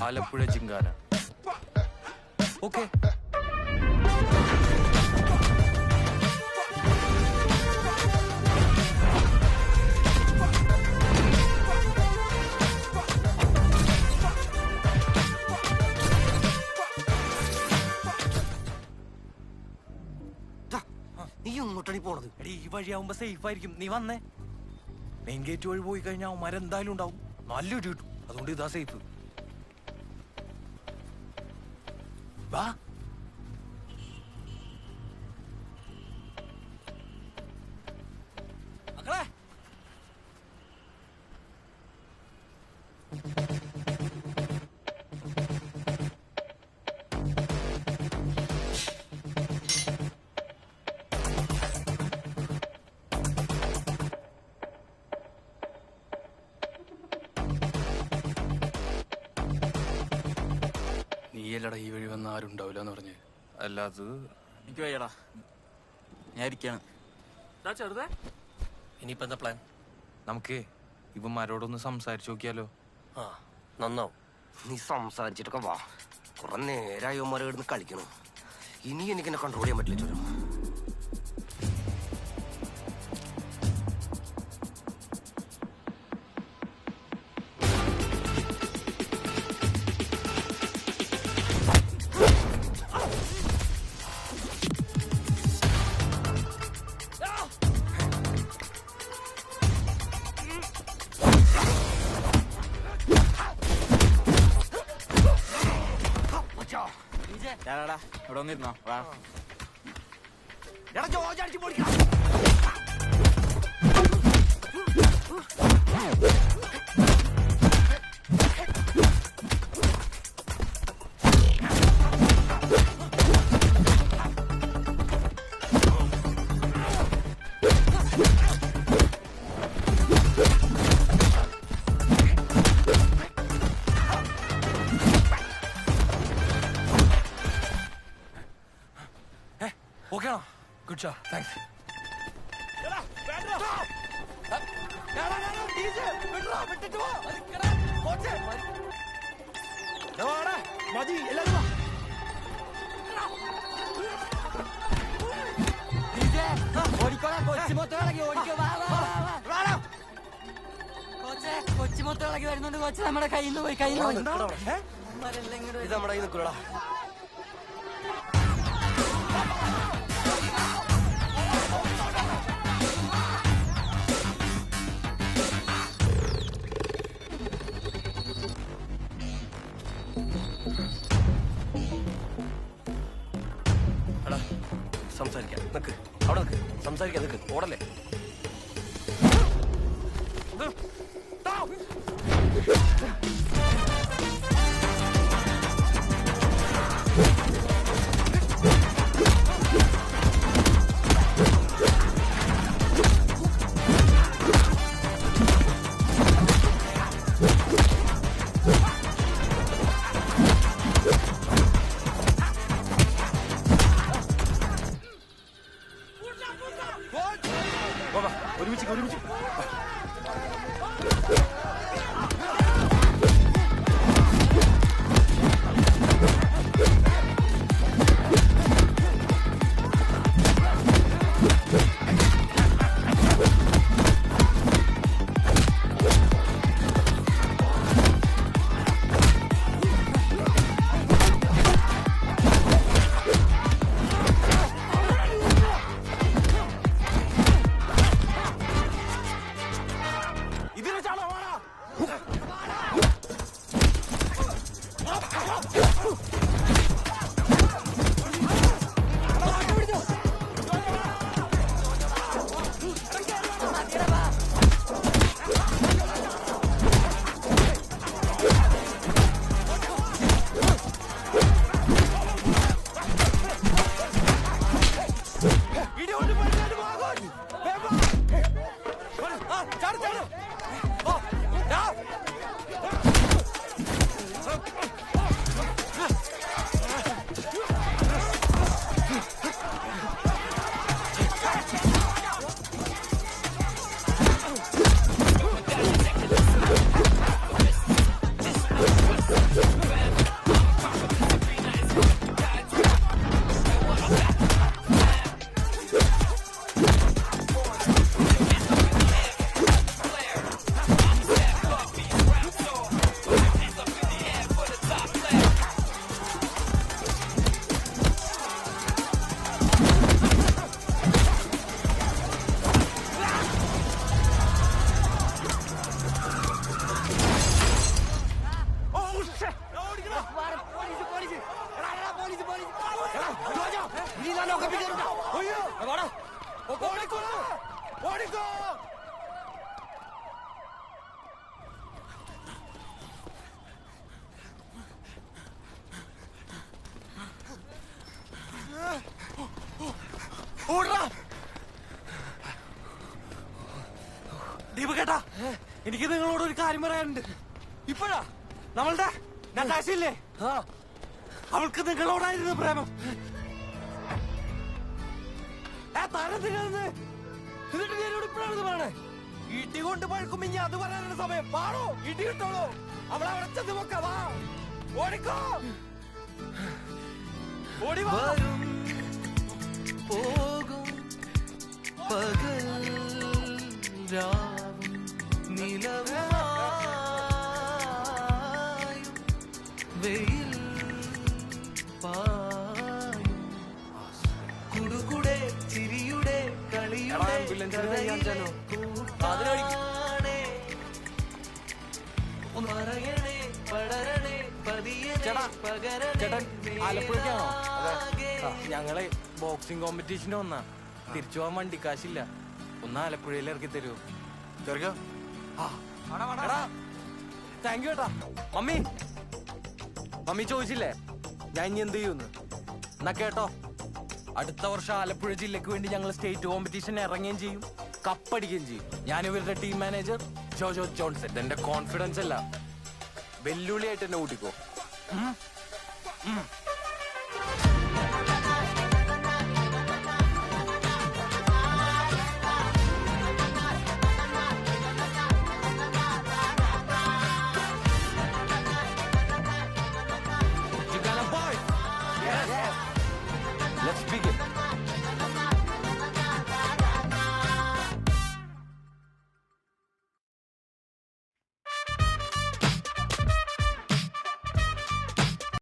Alappuzha ജിങ്കാന. Okay. നീ ഇങ്ങോട്ടാണ് പോണത്? എടീ, ഈ വഴിയാവുമ്പോ സേഫ് ആയിരിക്കും. നീ വന്നേ. മെയിൻ ഗേറ്റ് വഴി പോയി കഴിഞ്ഞാൽ അവന്മാർ എന്തായാലും ഉണ്ടാവും. നല്ലൊരു കിട്ടും. അതുകൊണ്ട് ഇതാ സേഫ്. വാ. മക്കളെ, നീയല്ലടാ ഈ വഴി വന്ന ആരും ഉണ്ടാവില്ല എന്ന് പറഞ്ഞ്. അല്ലാതെ എനിക്ക് വയ്യടാ, ഞാൻ ഇരിക്കാണ്. ചെറുതേ, ഇനിയിപ്പോ എന്താ പ്ലാൻ? നമുക്ക് ഇവന്മാരോടൊന്ന് സംസാരിച്ചു നോക്കിയാലോ? ആ, നന്നാവും. നീ സംസാരിച്ചിട്ടൊക്കെ വാ. കുറെ നേരമായി ഇവന്മാരെ കിടന്ന് കളിക്കണം. ഇനി എനിക്കെന്നെ കൺട്രോൾ ചെയ്യാൻ പറ്റില്ല ചുരം. ഇവിടെ വന്നിരുന്നോ? വാ. ഓക്കെ ആണോ? Good show, thanks. കൊച്ചിമൊത്തളക്കി വരുന്നുണ്ട്. കൊച്ചു നമ്മുടെ കയ്യിൽ നിന്ന് പോയി. കയ്യിൽ നിന്ന് ഇത് നമ്മുടെ കയ്യിൽ നിൽക്കൂടാ. എടാ, സംസാരിക്കാം. നിക്ക്, അവിടെ നിക്ക്. സംസാരിക്കാം. നിക്ക്, ഓടല്ലേ. ദീപകേട്ടാ, എനിക്ക് നിങ്ങളോട് ഒരു കാര്യം പറയാനുണ്ട്. ഇപ്പോഴാ നമ്മളുടെ നട്ടാശയില്ലേ, അവൾക്ക് നിങ്ങളോടായിരുന്നു പ്രേമം. എന്നിട്ട് ഞാനോട് ഇപ്പോഴാണ് പറയണേ. ഇടി കൊണ്ട് പഴക്കും ഇനി അത് പറയാനുള്ള സമയം പാടോ. ഇടി കിട്ടോളൂ, അവളെ അവിടെ ചെന്ന് നോക്കാം. വാ, ഓടിക്കോ, ഓടി വാ. പോകും പകൽ രാവും നിലവായും വെയിൽ പായും കുടുകുടെ ചിരിയുടെ കളിയുടെ കഥയിലെ കൂട്ടാണേ. മറയണേ പടരണേ പതിയണേ പകരണേ. ആലപ്പുഴക്കാണോ? ഞങ്ങളെ ബോക്സിംഗ് കോമ്പറ്റീഷന് വന്നാ. തിരിച്ചു പോകാൻ വണ്ടിക്കാശില്ല. ഒന്ന് ആലപ്പുഴയിൽ ഇറക്കി തരുമോ? താങ്ക് യു ഏട്ടാ. മമ്മി ചോദിച്ചില്ലേ ഞാൻ ഇനി എന്ത് ചെയ്യുന്നു? എന്നാ കേട്ടോ, അടുത്ത വർഷം ആലപ്പുഴ ജില്ലക്ക് വേണ്ടി ഞങ്ങൾ സ്റ്റേറ്റ് കോമ്പറ്റീഷൻ ഇറങ്ങുകയും ചെയ്യും, കപ്പടിക്കുകയും ചെയ്യും. ഞാൻ ഇവരുടെ ടീം മാനേജർ ജോജോ ജോൺസൺ. എന്റെ കോൺഫിഡൻസ് അല്ല, വെല്ലുവിളിയായിട്ട് എന്നെ കൂട്ടിക്കോ. Let's begin.